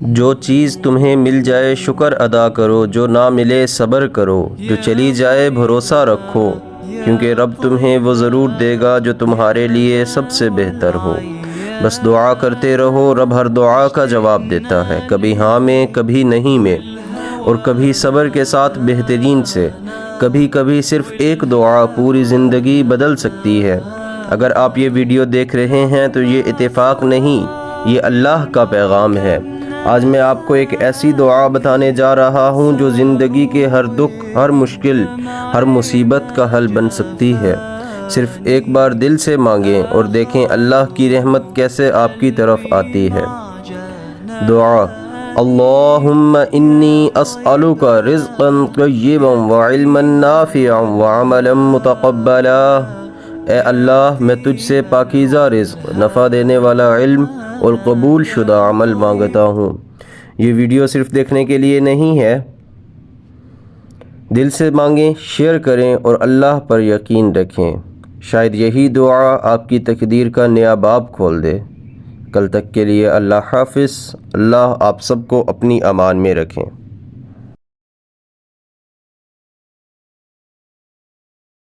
جو چیز تمہیں مل جائے شکر ادا کرو، جو نہ ملے صبر کرو، جو چلی جائے بھروسہ رکھو، کیونکہ رب تمہیں وہ ضرور دے گا جو تمہارے لیے سب سے بہتر ہو۔ بس دعا کرتے رہو، رب ہر دعا کا جواب دیتا ہے، کبھی ہاں میں، کبھی نہیں میں، اور کبھی صبر کے ساتھ بہترین سے۔ کبھی کبھی صرف ایک دعا پوری زندگی بدل سکتی ہے۔ اگر آپ یہ ویڈیو دیکھ رہے ہیں تو یہ اتفاق نہیں، یہ اللہ کا پیغام ہے۔ آج میں آپ کو ایک ایسی دعا بتانے جا رہا ہوں جو زندگی کے ہر دکھ، ہر مشکل، ہر مصیبت کا حل بن سکتی ہے۔ صرف ایک بار دل سے مانگیں اور دیکھیں اللہ کی رحمت کیسے آپ کی طرف آتی ہے۔ دعا: اللہم انی اسألک رزقا طیبا وعلما نافعا وعملا متقبلا۔ اے اللہ، میں تجھ سے پاکیزہ رزق، نفع دینے والا علم اور قبول شدہ عمل مانگتا ہوں۔ یہ ویڈیو صرف دیکھنے کے لیے نہیں ہے، دل سے مانگیں، شیئر کریں اور اللہ پر یقین رکھیں۔ شاید یہی دعا آپ کی تقدیر کا نیا باب کھول دے۔ کل تک کے لیے اللہ حافظ۔ اللہ آپ سب کو اپنی امان میں رکھیں۔